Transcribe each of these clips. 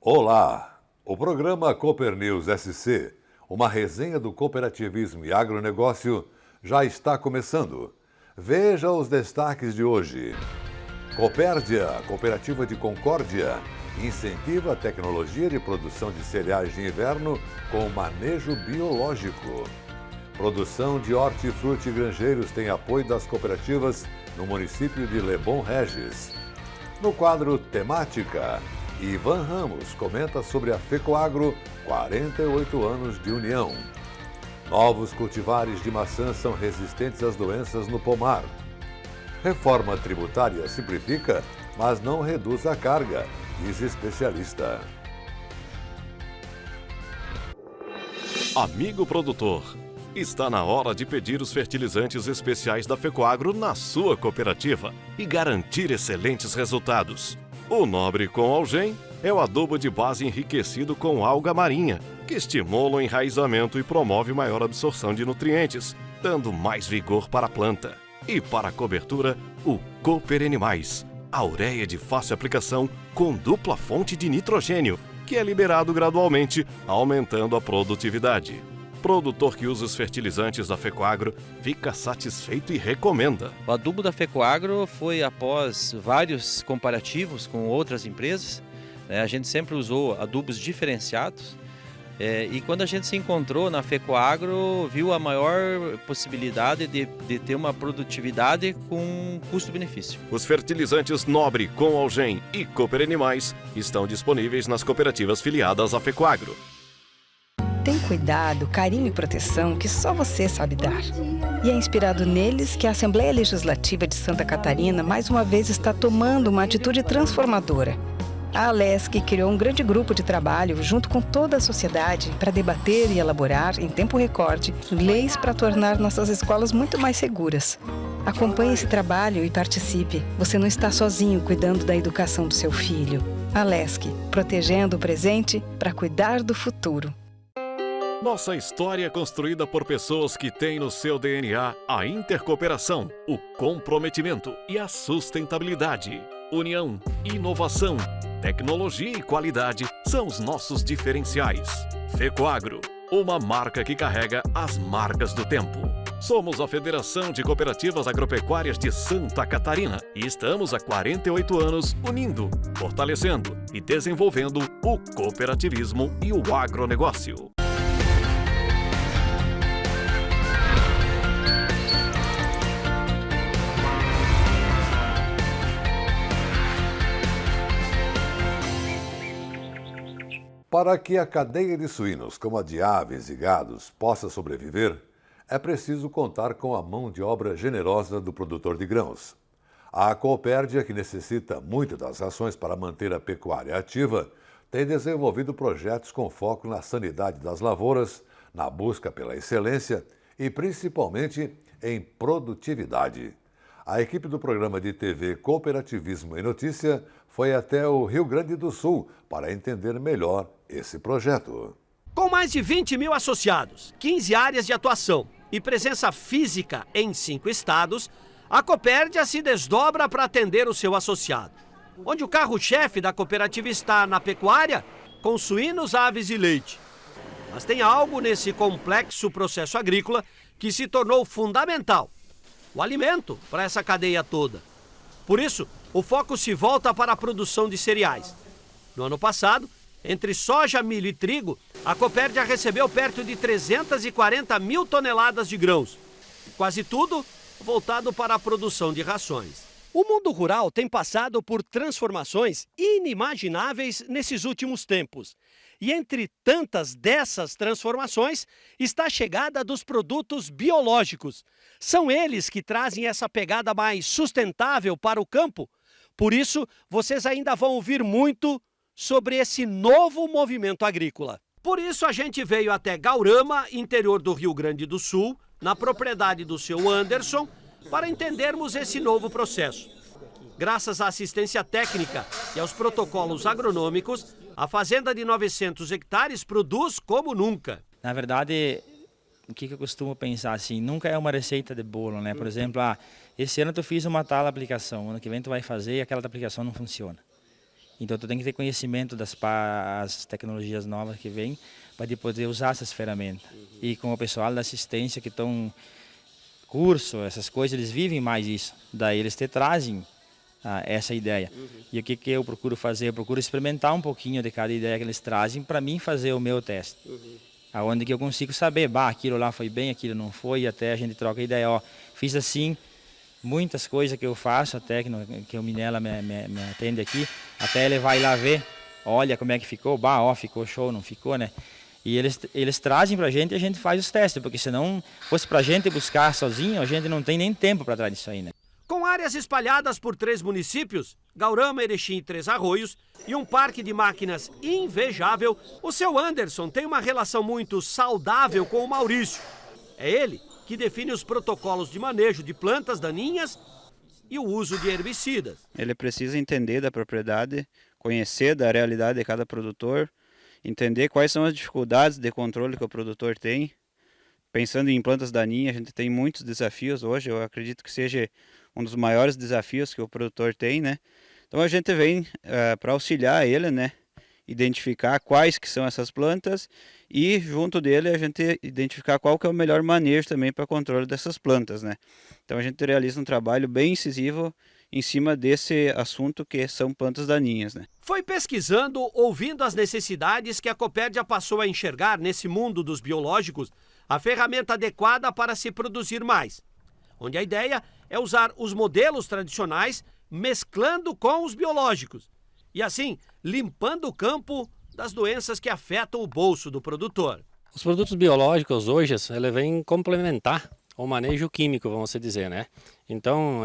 Olá! O programa Cooper News SC, uma resenha do cooperativismo e agronegócio, já está começando. Veja os destaques de hoje. Copérdia, Cooperativa de Concórdia, incentiva a tecnologia de produção de cereais de inverno com manejo biológico. Produção de hortifruti granjeiros tem apoio das cooperativas no município de Lebon Regis. No quadro Temática, Ivan Ramos comenta sobre a FECOAGRO, 48 anos de união. Novos cultivares de maçã são resistentes às doenças no pomar. Reforma tributária simplifica, mas não reduz a carga, diz especialista. Amigo produtor, está na hora de pedir os fertilizantes especiais da FECOAGRO na sua cooperativa e garantir excelentes resultados. O Nobre com Algem é o adubo de base enriquecido com alga marinha, que estimula o enraizamento e promove maior absorção de nutrientes, dando mais vigor para a planta. E para a cobertura, o Cooper N+, a ureia de fácil aplicação com dupla fonte de nitrogênio, que é liberado gradualmente, aumentando a produtividade. Produtor que usa os fertilizantes da FECOAGRO fica satisfeito e recomenda. O adubo da FECOAGRO foi após vários comparativos com outras empresas. A gente sempre usou adubos diferenciados. E quando a gente se encontrou na FECOAGRO, viu a maior possibilidade de ter uma produtividade com custo-benefício. Os fertilizantes Nobre, com Algem e Cooper N+, estão disponíveis nas cooperativas filiadas à FECOAGRO. Tem cuidado, carinho e proteção que só você sabe dar. E é inspirado neles que a Assembleia Legislativa de Santa Catarina mais uma vez está tomando uma atitude transformadora. A Alesc criou um grande grupo de trabalho junto com toda a sociedade para debater e elaborar, em tempo recorde, leis para tornar nossas escolas muito mais seguras. Acompanhe esse trabalho e participe. Você não está sozinho cuidando da educação do seu filho. Alesc, protegendo o presente para cuidar do futuro. Nossa história é construída por pessoas que têm no seu DNA a intercooperação, o comprometimento e a sustentabilidade. União, inovação, tecnologia e qualidade são os nossos diferenciais. FECOAGRO, uma marca que carrega as marcas do tempo. Somos a Federação de Cooperativas Agropecuárias de Santa Catarina e estamos há 48 anos unindo, fortalecendo e desenvolvendo o cooperativismo e o agronegócio. Para que a cadeia de suínos, como a de aves e gados, possa sobreviver, é preciso contar com a mão de obra generosa do produtor de grãos. A Coopérdia, que necessita muito das ações para manter a pecuária ativa, tem desenvolvido projetos com foco na sanidade das lavouras, na busca pela excelência e, principalmente, em produtividade. A equipe do programa de TV Cooperativismo e Notícia foi até o Rio Grande do Sul para entender melhor esse projeto. Com mais de 20 mil associados, 15 áreas de atuação e presença física em 5 estados, a Copérdia se desdobra para atender o seu associado. Onde o carro-chefe da cooperativa está na pecuária, com suínos, aves e leite. Mas tem algo nesse complexo processo agrícola que se tornou fundamental: o alimento para essa cadeia toda. Por isso, o foco se volta para a produção de cereais. No ano passado, entre soja, milho e trigo, a Copérdia recebeu perto de 340 mil toneladas de grãos. Quase tudo voltado para a produção de rações. O mundo rural tem passado por transformações inimagináveis nesses últimos tempos. E entre tantas dessas transformações está a chegada dos produtos biológicos. São eles que trazem essa pegada mais sustentável para o campo. Por isso, vocês ainda vão ouvir muito sobre esse novo movimento agrícola. Por isso, a gente veio até Gaurama, interior do Rio Grande do Sul, na propriedade do seu Anderson, para entendermos esse novo processo. Graças à assistência técnica e aos protocolos agronômicos, a fazenda de 900 hectares produz como nunca. Na verdade, o que eu costumo pensar assim, nunca é uma receita de bolo, né? Por exemplo, esse ano tu fiz uma tal aplicação, ano que vem tu vai fazer e aquela aplicação não funciona. Então tu tem que ter conhecimento as tecnologias novas que vêm para poder usar essas ferramentas. E com o pessoal da assistência que estão curso, essas coisas, eles vivem mais isso. Daí eles te trazem essa ideia. E o que eu procuro fazer? Eu procuro experimentar um pouquinho de cada ideia que eles trazem para mim fazer o meu teste. Aonde que eu consigo saber, aquilo lá foi bem, aquilo não foi, e até a gente troca ideia, fiz assim, muitas coisas que eu faço, até que o Minella me atende aqui, até ele vai lá ver, olha como é que ficou, ficou show, não ficou, né? E eles trazem pra gente e a gente faz os testes, porque se não fosse pra gente buscar sozinho, a gente não tem nem tempo para trás disso aí, né? Com áreas espalhadas por 3 municípios, Gaurama, Erechim e Três Arroios, e um parque de máquinas invejável, o seu Anderson tem uma relação muito saudável com o Maurício. É ele que define os protocolos de manejo de plantas daninhas e o uso de herbicidas. Ele precisa entender da propriedade, conhecer da realidade de cada produtor, entender quais são as dificuldades de controle que o produtor tem. Pensando em plantas daninhas, a gente tem muitos desafios hoje, eu acredito que seja um dos maiores desafios que o produtor tem, né? Então a gente vem para auxiliar ele, né? Identificar quais que são essas plantas e junto dele a gente identificar qual que é o melhor manejo também para controle dessas plantas, né? Então a gente realiza um trabalho bem incisivo em cima desse assunto que são plantas daninhas, né? Foi pesquisando, ouvindo as necessidades que a Copérdia passou a enxergar nesse mundo dos biológicos a ferramenta adequada para se produzir mais, onde a ideia é usar os modelos tradicionais mesclando com os biológicos e assim limpando o campo das doenças que afetam o bolso do produtor. Os produtos biológicos hoje eles vêm complementar o manejo químico, vamos dizer, né? Então,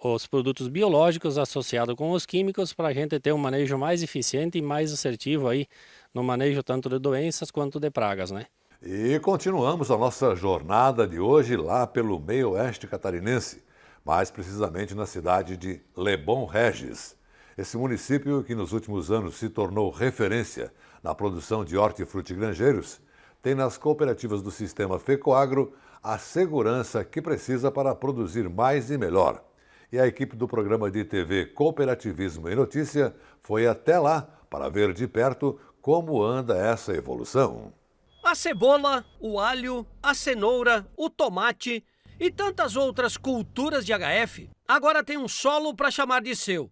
os produtos biológicos associados com os químicos para a gente ter um manejo mais eficiente e mais assertivo aí no manejo tanto de doenças quanto de pragas, né? E continuamos a nossa jornada de hoje lá pelo meio oeste catarinense, mais precisamente na cidade de Lebon Regis. Esse município que nos últimos anos se tornou referência na produção de hortifrutigranjeiros, tem nas cooperativas do sistema FECOAGRO a segurança que precisa para produzir mais e melhor. E a equipe do programa de TV Cooperativismo em Notícia foi até lá para ver de perto como anda essa evolução. A cebola, o alho, a cenoura, o tomate e tantas outras culturas de HF agora tem um solo para chamar de seu,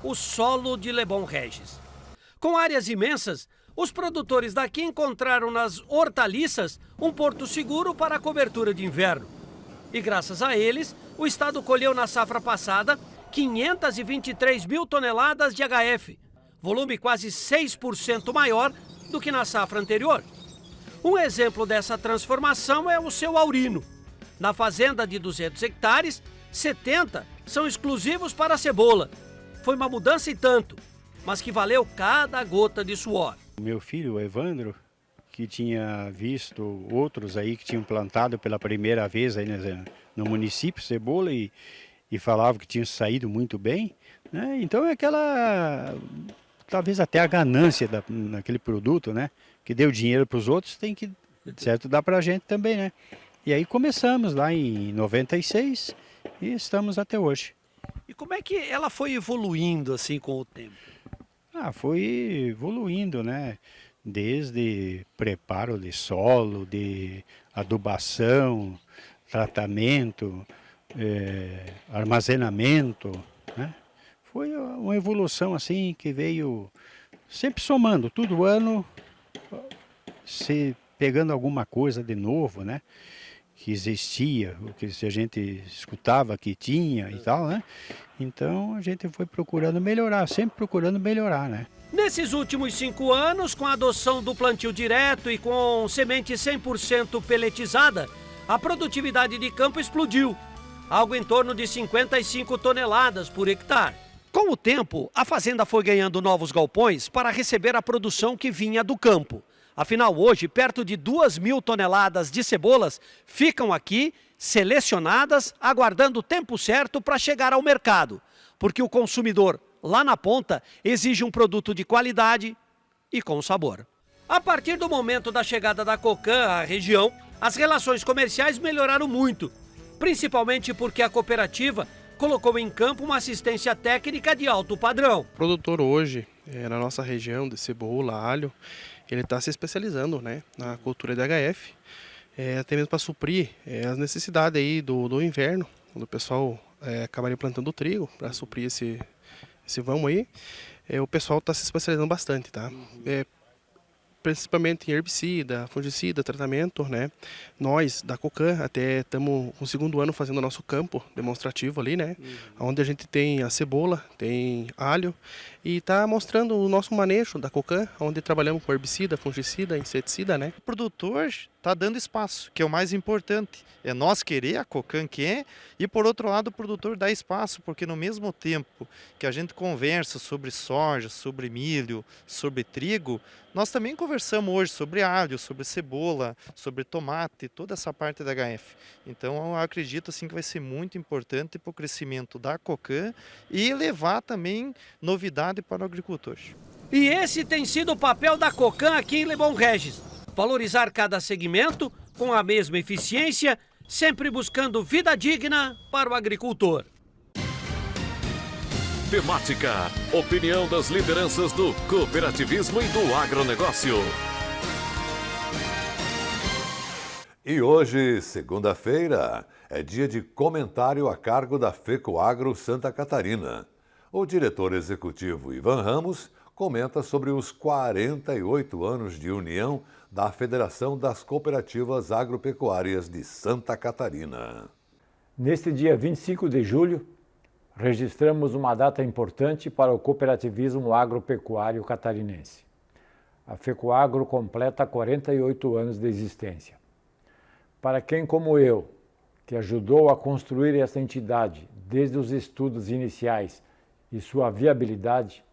o solo de Lebon Regis. Com áreas imensas, os produtores daqui encontraram nas hortaliças um porto seguro para a cobertura de inverno. E graças a eles, o estado colheu na safra passada 523 mil toneladas de HF, volume quase 6% maior do que na safra anterior. Um exemplo dessa transformação é o seu Aurino. Na fazenda de 200 hectares, 70 são exclusivos para a cebola. Foi uma mudança e tanto, mas que valeu cada gota de suor. O meu filho, o Evandro, que tinha visto outros aí que tinham plantado pela primeira vez aí no município cebola e falava que tinha saído muito bem, né? Então é aquela, talvez até a ganância naquele produto, né? Que deu dinheiro para os outros, tem que, certo, dar para a gente também, né? E aí começamos lá em 96 e estamos até hoje. E como é que ela foi evoluindo assim com o tempo? Foi evoluindo, né? Desde preparo de solo, de adubação, tratamento, armazenamento, né? Foi uma evolução assim que veio sempre somando, todo ano se pegando alguma coisa de novo, né? Que existia, o que a gente escutava que tinha e tal, né? Então a gente foi procurando melhorar, sempre procurando melhorar, né? Nesses últimos 5 anos, com a adoção do plantio direto e com semente 100% peletizada, a produtividade de campo explodiu, algo em torno de 55 toneladas por hectare. Com o tempo, a fazenda foi ganhando novos galpões para receber a produção que vinha do campo. Afinal, hoje, perto de 2.000 toneladas de cebolas ficam aqui, selecionadas, aguardando o tempo certo para chegar ao mercado. Porque o consumidor, lá na ponta, exige um produto de qualidade e com sabor. A partir do momento da chegada da Cocan à região, as relações comerciais melhoraram muito. Principalmente porque a cooperativa colocou em campo uma assistência técnica de alto padrão. O produtor hoje, na nossa região de cebola, alho, ele está se especializando, né, na cultura de HF, até mesmo para suprir as necessidades aí do inverno, quando o pessoal acabaria plantando trigo para suprir esse vamos aí. O pessoal está se especializando bastante, tá? Principalmente em herbicida, fungicida, tratamento, né? Nós, da Cocan, até estamos no segundo ano fazendo o nosso campo demonstrativo ali, né? Onde a gente tem a cebola, tem alho e está mostrando o nosso manejo da Cocan, onde trabalhamos com herbicida, fungicida, inseticida, né? O produtor está dando espaço, que é o mais importante. É nós querer, a Cocan quer, e por outro lado o produtor dá espaço, porque no mesmo tempo que a gente conversa sobre soja, sobre milho, sobre trigo, nós também conversamos hoje sobre alho, sobre cebola, sobre tomate, toda essa parte da HF. Então eu acredito assim, que vai ser muito importante para o crescimento da Cocan e levar também novidade para o agricultor. E esse tem sido o papel da Cocan aqui em Lebon Regis. Valorizar cada segmento com a mesma eficiência, sempre buscando vida digna para o agricultor. Temática, opinião das lideranças do cooperativismo e do agronegócio. E hoje, segunda-feira, é dia de comentário a cargo da FECOAGRO Santa Catarina. O diretor executivo Ivan Ramos comenta sobre os 48 anos de união da Federação das Cooperativas Agropecuárias de Santa Catarina. Neste dia 25 de julho, registramos uma data importante para o cooperativismo agropecuário catarinense. A FECOAGRO completa 48 anos de existência. Para quem, como eu, que ajudou a construir essa entidade desde os estudos iniciais e sua viabilidade,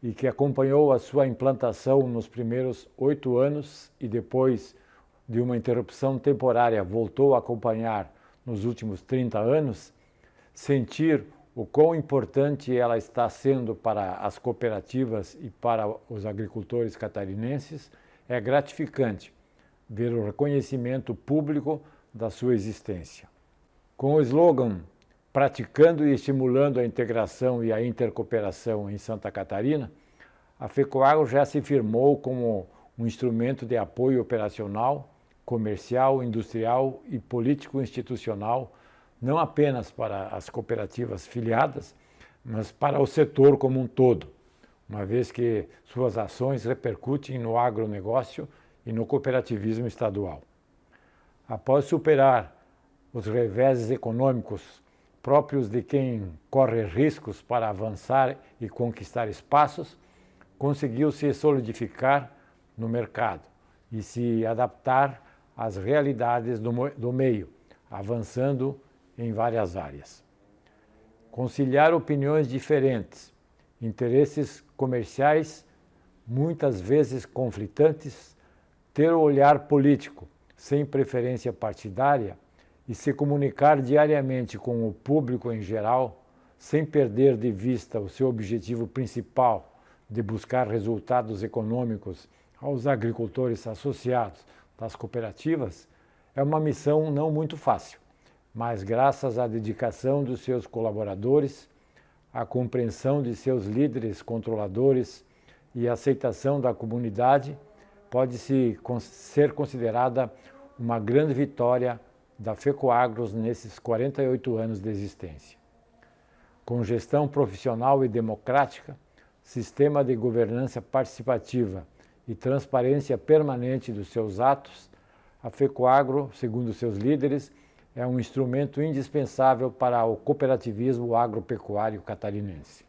e que acompanhou a sua implantação nos primeiros 8 anos e depois de uma interrupção temporária voltou a acompanhar nos últimos 30 anos, sentir o quão importante ela está sendo para as cooperativas e para os agricultores catarinenses é gratificante ver o reconhecimento público da sua existência. Com o slogan Praticando e estimulando a integração e a intercooperação em Santa Catarina, a FECOAGRO já se firmou como um instrumento de apoio operacional, comercial, industrial e político-institucional, não apenas para as cooperativas filiadas, mas para o setor como um todo, uma vez que suas ações repercutem no agronegócio e no cooperativismo estadual. Após superar os reveses econômicos próprios de quem corre riscos para avançar e conquistar espaços, conseguiu se solidificar no mercado e se adaptar às realidades do meio, avançando em várias áreas. Conciliar opiniões diferentes, interesses comerciais, muitas vezes conflitantes, ter o olhar político, sem preferência partidária, e se comunicar diariamente com o público em geral, sem perder de vista o seu objetivo principal de buscar resultados econômicos aos agricultores associados das cooperativas, é uma missão não muito fácil, mas graças à dedicação dos seus colaboradores, à compreensão de seus líderes controladores e à aceitação da comunidade, pode ser considerada uma grande vitória da FECOAGRO nesses 48 anos de existência. Com gestão profissional e democrática, sistema de governança participativa e transparência permanente dos seus atos, a FECOAGRO, segundo seus líderes, é um instrumento indispensável para o cooperativismo agropecuário catarinense.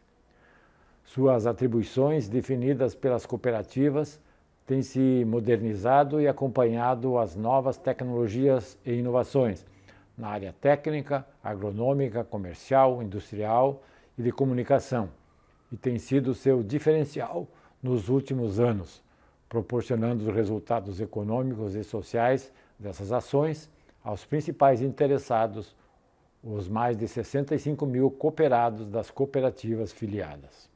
Suas atribuições, definidas pelas cooperativas, têm se modernizado e acompanhado as novas tecnologias e inovações na área técnica, agronômica, comercial, industrial e de comunicação, e tem sido seu diferencial nos últimos anos, proporcionando os resultados econômicos e sociais dessas ações aos principais interessados, os mais de 65 mil cooperados das cooperativas filiadas.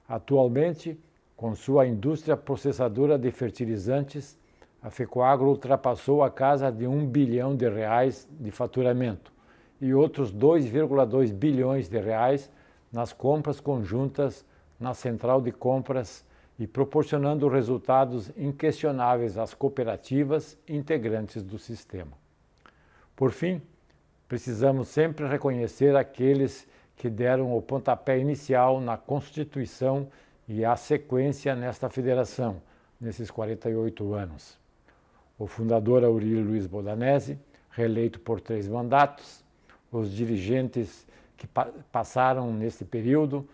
Atualmente, com sua indústria processadora de fertilizantes, a FECOAGRO ultrapassou a casa de R$1 bilhão de faturamento e outros 2,2 bilhões de reais nas compras conjuntas na central de compras e proporcionando resultados inquestionáveis às cooperativas integrantes do sistema. Por fim, precisamos sempre reconhecer aqueles que deram o pontapé inicial na constituição e a sequência nesta federação, nesses 48 anos. O fundador Aurílio Luiz Bodanese, reeleito por 3 mandatos, os dirigentes que passaram nesse período,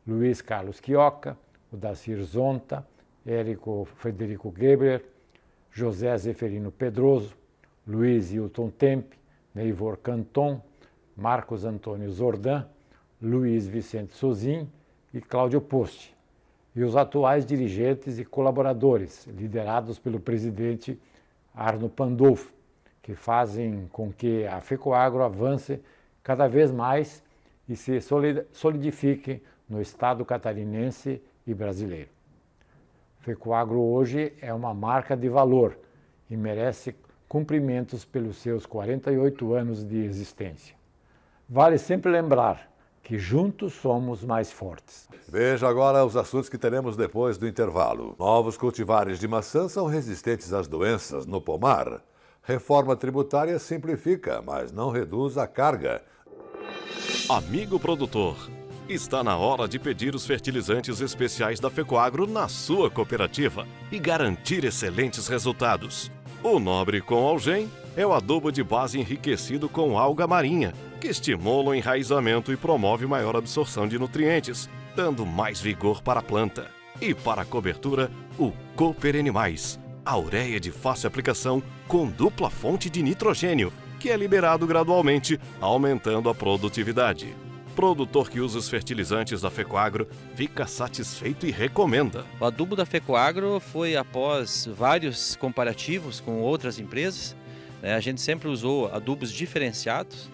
Luiz Carlos Quioca, o Dacir Zonta, Érico Frederico Gebler, José Zeferino Pedroso, Luiz Hilton Tempe, Neivor Canton, Marcos Antônio Zordan, Luiz Vicente Sozin e Cláudio Poste, e os atuais dirigentes e colaboradores, liderados pelo presidente Arno Pandolfo, que fazem com que a FECOAGRO avance cada vez mais e se solidifique no estado catarinense e brasileiro. FECOAGRO hoje é uma marca de valor e merece cumprimentos pelos seus 48 anos de existência. Vale sempre lembrar que juntos somos mais fortes. Veja agora os assuntos que teremos depois do intervalo. Novos cultivares de maçã são resistentes às doenças no pomar. Reforma tributária simplifica, mas não reduz a carga. Amigo produtor, está na hora de pedir os fertilizantes especiais da FECOAGRO na sua cooperativa e garantir excelentes resultados. O Nobre com Algem é o adubo de base enriquecido com alga marinha, que estimula o enraizamento e promove maior absorção de nutrientes, dando mais vigor para a planta. E para a cobertura, o Cooper N+, a ureia de fácil aplicação com dupla fonte de nitrogênio, que é liberado gradualmente, aumentando a produtividade. Produtor que usa os fertilizantes da FECOAGRO fica satisfeito e recomenda. O adubo da FECOAGRO foi após vários comparativos com outras empresas. A gente sempre usou adubos diferenciados.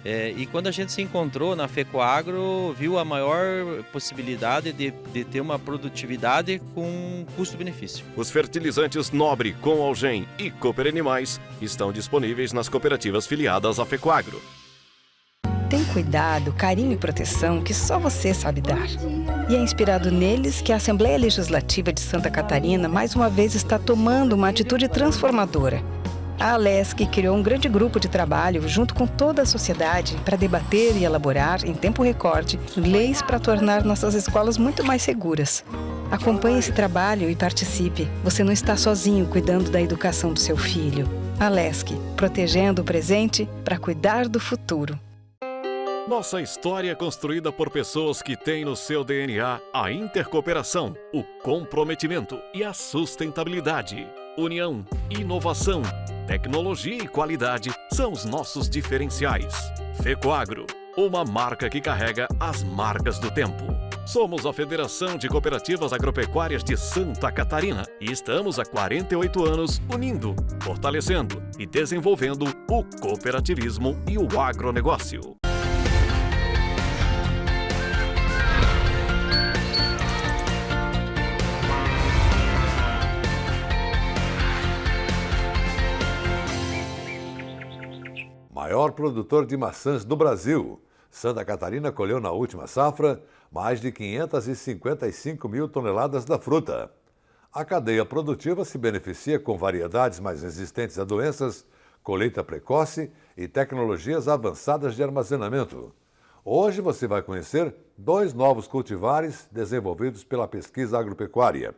E quando a gente se encontrou na FECOAGRO, viu a maior possibilidade de ter uma produtividade com custo-benefício. Os fertilizantes Nobre com Algem e Cooper N+, estão disponíveis nas cooperativas filiadas à FECOAGRO. Tem cuidado, carinho e proteção que só você sabe dar. E é inspirado neles que a Assembleia Legislativa de Santa Catarina mais uma vez está tomando uma atitude transformadora. A Alesc criou um grande grupo de trabalho junto com toda a sociedade para debater e elaborar, em tempo recorde, leis para tornar nossas escolas muito mais seguras. Acompanhe esse trabalho e participe. Você não está sozinho cuidando da educação do seu filho. Alesc, protegendo o presente para cuidar do futuro. Nossa história é construída por pessoas que têm no seu DNA a intercooperação, o comprometimento e a sustentabilidade. União, inovação, tecnologia e qualidade são os nossos diferenciais. FECOAGRO, uma marca que carrega as marcas do tempo. Somos a Federação de Cooperativas Agropecuárias de Santa Catarina e estamos há 48 anos unindo, fortalecendo e desenvolvendo o cooperativismo e o agronegócio. Maior produtor de maçãs do Brasil. Santa Catarina colheu na última safra mais de 555 mil toneladas da fruta. A cadeia produtiva se beneficia com variedades mais resistentes a doenças, colheita precoce e tecnologias avançadas de armazenamento. Hoje você vai conhecer 2 novos cultivares desenvolvidos pela pesquisa agropecuária.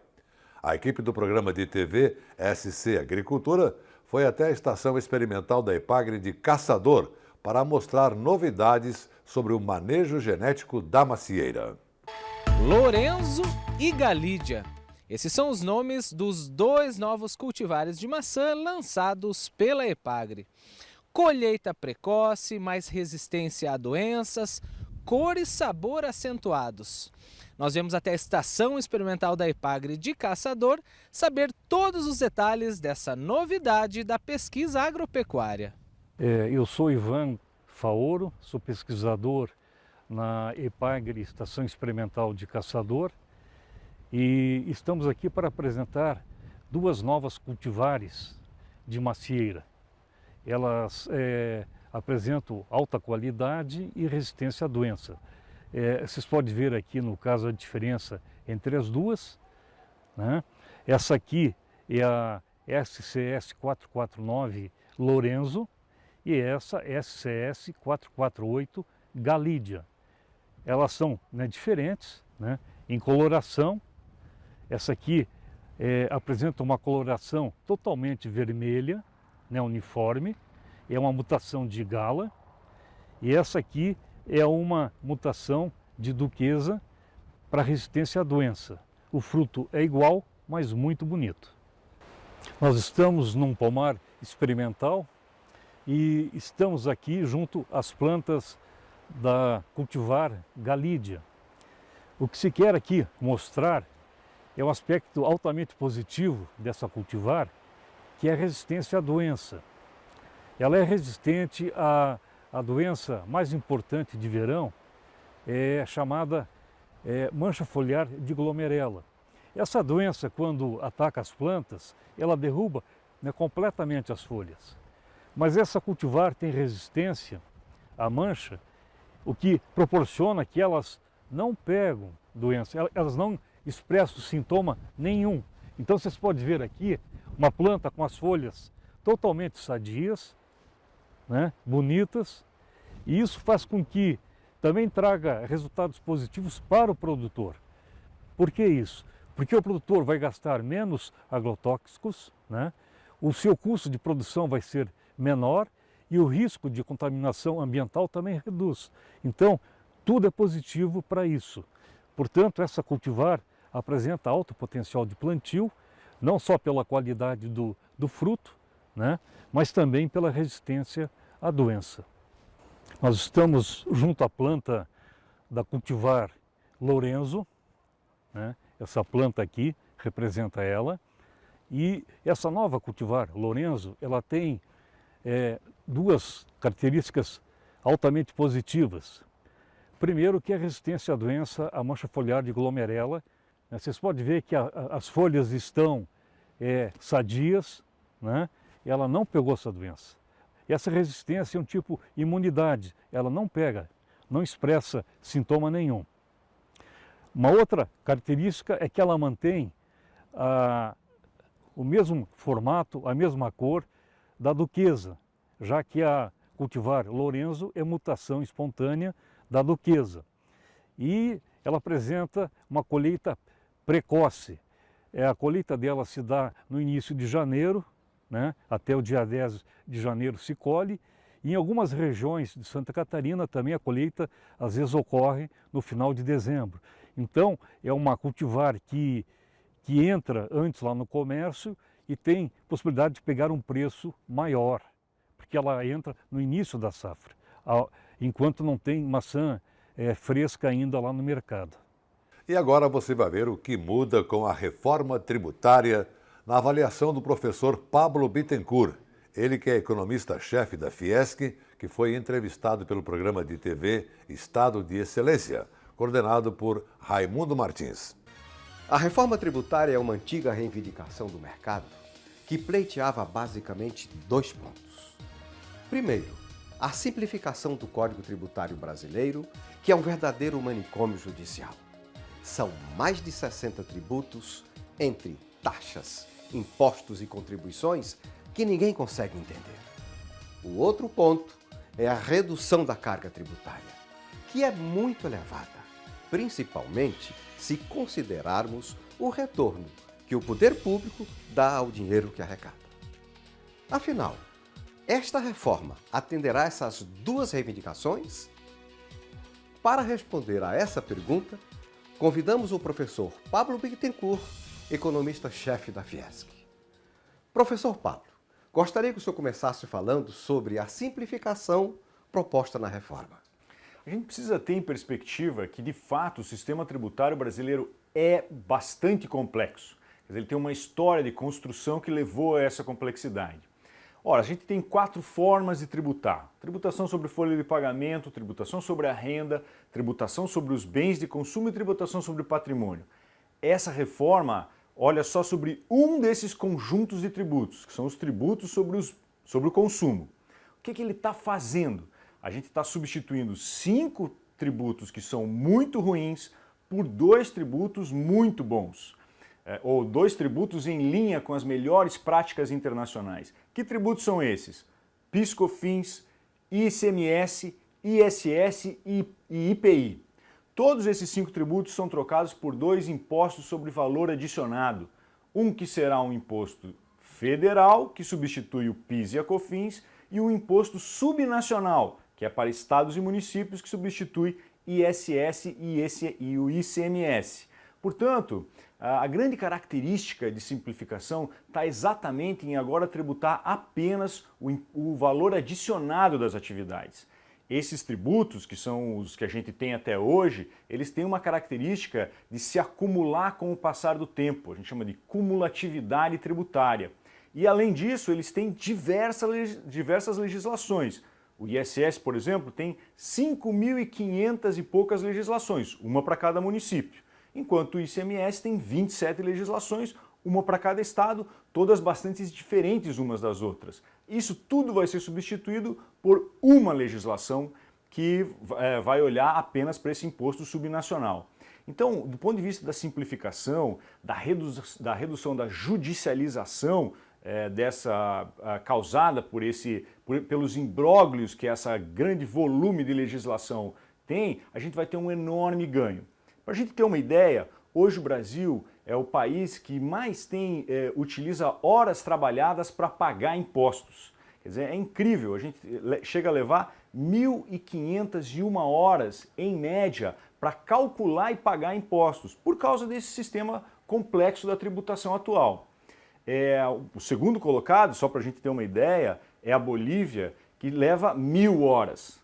A equipe do programa de TV SC Agricultura foi até a estação experimental da EPAGRE de Caçador para mostrar novidades sobre o manejo genético da macieira. Lorenzo e Galídia. Esses são os nomes dos 2 novos cultivares de maçã lançados pela EPAGRE. Colheita precoce, mais resistência a doenças, cor e sabor acentuados. Nós viemos até a estação experimental da EPAGRE de Caçador saber todos os detalhes dessa novidade da pesquisa agropecuária. Eu sou Ivan Faoro, sou pesquisador na EPAGRE Estação Experimental de Caçador e estamos aqui para apresentar 2 novas cultivares de macieira. Elas apresentam alta qualidade e resistência à doença. Vocês podem ver aqui no caso a diferença entre as duas, né? Essa aqui é a SCS 449 Lorenzo e essa SCS 448 Galídia. Elas são, né, diferentes, né, em coloração. Essa aqui apresenta uma coloração totalmente vermelha, né, uniforme, é uma mutação de Gala, e essa aqui é uma mutação de Duquesa para resistência à doença. O fruto é igual, mas muito bonito. Nós estamos num pomar experimental e estamos aqui junto às plantas da cultivar Galídia. O que se quer aqui mostrar é um aspecto altamente positivo dessa cultivar, que é a resistência à doença. Ela é resistente à doença mais importante de verão, chamada mancha foliar de glomerela. Essa doença, quando ataca as plantas, ela derruba, né, completamente as folhas. Mas essa cultivar tem resistência à mancha, o que proporciona que elas não pegam doença, elas não expressam sintoma nenhum. Então vocês podem ver aqui uma planta com as folhas totalmente sadias, né, bonitas, e isso faz com que também traga resultados positivos para o produtor. Por que isso? Porque o produtor vai gastar menos agrotóxicos, né, o seu custo de produção vai ser menor e o risco de contaminação ambiental também reduz. Então, tudo é positivo para isso. Portanto, essa cultivar apresenta alto potencial de plantio, não só pela qualidade do fruto, né, mas também pela resistência à doença. Nós estamos junto à planta da cultivar Lorenzo, né, essa planta aqui representa ela, e essa nova cultivar Lorenzo, ela tem duas características altamente positivas. Primeiro, que é a resistência à doença, à mancha foliar de glomerela. Vocês podem ver que as folhas estão sadias, né? Ela não pegou essa doença. E essa resistência é um tipo imunidade, ela não pega, não expressa sintoma nenhum. Uma outra característica é que ela mantém o mesmo formato, a mesma cor da Duquesa, já que a cultivar Lorenzo é mutação espontânea da Duquesa. E ela apresenta uma colheita precoce. A colheita dela se dá no início de janeiro, né, até o dia 10 de janeiro se colhe, e em algumas regiões de Santa Catarina também a colheita às vezes ocorre no final de dezembro. Então é uma cultivar que entra antes lá no comércio e tem possibilidade de pegar um preço maior, porque ela entra no início da safra, enquanto não tem maçã fresca ainda lá no mercado. E agora você vai ver o que muda com a reforma tributária na avaliação do professor Pablo Bittencourt, ele que é economista-chefe da Fiesc, que foi entrevistado pelo programa de TV Estado de Excelência, coordenado por Raimundo Martins. A reforma tributária é uma antiga reivindicação do mercado que pleiteava basicamente 2 pontos. Primeiro, a simplificação do Código Tributário Brasileiro, que é um verdadeiro manicômio judicial. São mais de 60 tributos, entre taxas, impostos e contribuições, que ninguém consegue entender. O outro ponto é a redução da carga tributária, que é muito elevada, principalmente se considerarmos o retorno que o poder público dá ao dinheiro que arrecada. Afinal, esta reforma atenderá essas 2 reivindicações? Para responder a essa pergunta, convidamos o professor Pablo Bittencourt, economista-chefe da Fiesc. Professor Pablo, gostaria que o senhor começasse falando sobre a simplificação proposta na reforma. A gente precisa ter em perspectiva que, de fato, o sistema tributário brasileiro é bastante complexo. Quer dizer, ele tem uma história de construção que levou a essa complexidade. Ora, a gente tem 4 formas de tributar. Tributação sobre folha de pagamento, tributação sobre a renda, tributação sobre os bens de consumo e tributação sobre patrimônio. Essa reforma olha só sobre um desses conjuntos de tributos, que são os tributos sobre o consumo. O que ele está fazendo? A gente está substituindo 5 tributos que são muito ruins por 2 tributos muito bons. Ou 2 tributos em linha com as melhores práticas internacionais. Que tributos são esses? PIS, COFINS, ICMS, ISS e IPI. Todos esses 5 tributos são trocados por 2 impostos sobre valor adicionado. Um que será um imposto federal, que substitui o PIS e a COFINS, e um imposto subnacional, que é para estados e municípios, que substitui ISS e o ICMS. Portanto, a grande característica de simplificação está exatamente em agora tributar apenas o valor adicionado das atividades. Esses tributos, que são os que a gente tem até hoje, eles têm uma característica de se acumular com o passar do tempo. A gente chama de cumulatividade tributária. E, além disso, eles têm diversas legislações. O ISS, por exemplo, tem 5.500 e poucas legislações, uma para cada município. Enquanto o ICMS tem 27 legislações, uma para cada estado, todas bastante diferentes umas das outras. Isso tudo vai ser substituído por uma legislação que vai olhar apenas para esse imposto subnacional. Então, do ponto de vista da simplificação, da redução da judicialização causada pelos imbróglios que essa grande volume de legislação tem, a gente vai ter um enorme ganho. Para a gente ter uma ideia, hoje o Brasil é o país que mais utiliza horas trabalhadas para pagar impostos. Quer dizer, é incrível, a gente chega a levar 1.501 horas, em média, para calcular e pagar impostos, por causa desse sistema complexo da tributação atual. O segundo colocado, só para a gente ter uma ideia, é a Bolívia, que leva 1.000 horas.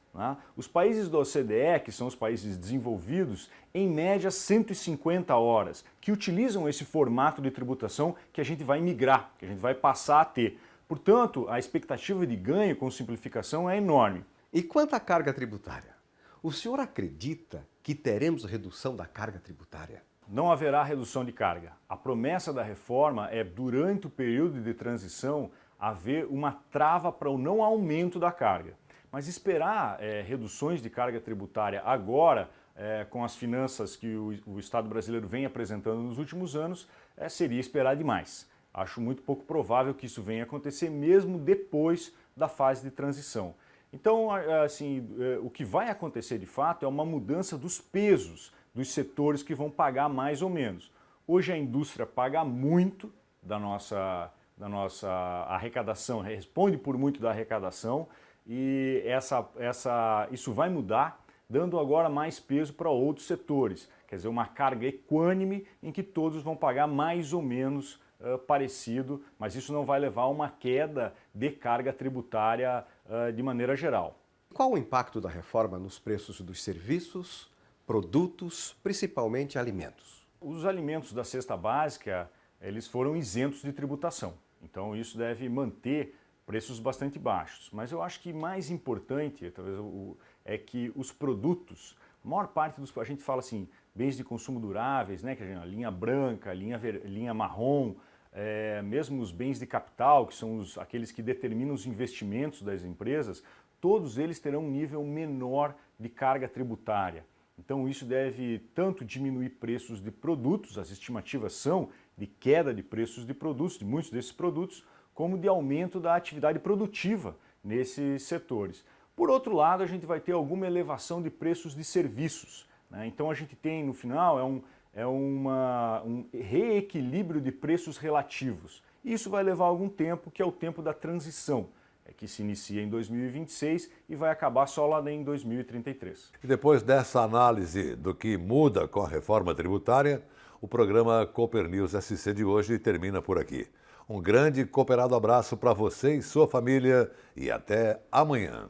Os países da OCDE, que são os países desenvolvidos, em média 150 horas, que utilizam esse formato de tributação que a gente vai migrar, que a gente vai passar a ter. Portanto, a expectativa de ganho com simplificação é enorme. E quanto à carga tributária? O senhor acredita que teremos redução da carga tributária? Não haverá redução de carga. A promessa da reforma é, durante o período de transição, haver uma trava para o não aumento da carga. Mas esperar reduções de carga tributária agora, com as finanças que o Estado brasileiro vem apresentando nos últimos anos, seria esperar demais. Acho muito pouco provável que isso venha acontecer mesmo depois da fase de transição. Então, assim, o que vai acontecer de fato é uma mudança dos pesos dos setores que vão pagar mais ou menos. Hoje a indústria paga muito da nossa arrecadação, responde por muito da arrecadação, e isso vai mudar, dando agora mais peso para outros setores. Quer dizer, uma carga equânime em que todos vão pagar mais ou menos parecido, mas isso não vai levar a uma queda de carga tributária de maneira geral. Qual o impacto da reforma nos preços dos serviços, produtos, principalmente alimentos? Os alimentos da cesta básica, eles foram isentos de tributação, então isso deve manter preços bastante baixos. Mas eu acho que mais importante, talvez, é que os produtos, a maior parte a gente fala assim, bens de consumo duráveis, né, que a linha branca, linha marrom, mesmo os bens de capital, que são aqueles que determinam os investimentos das empresas, todos eles terão um nível menor de carga tributária. Então isso deve tanto diminuir preços de produtos, as estimativas são de queda de preços de produtos, de muitos desses produtos, como de aumento da atividade produtiva nesses setores. Por outro lado, a gente vai ter alguma elevação de preços de serviços, né? Então a gente tem, no final, um reequilíbrio de preços relativos. E isso vai levar algum tempo, que é o tempo da transição, que se inicia em 2026 e vai acabar só lá em 2033. E depois dessa análise do que muda com a reforma tributária, o programa Cooper News SC de hoje termina por aqui. Um grande cooperado abraço para você e sua família e até amanhã.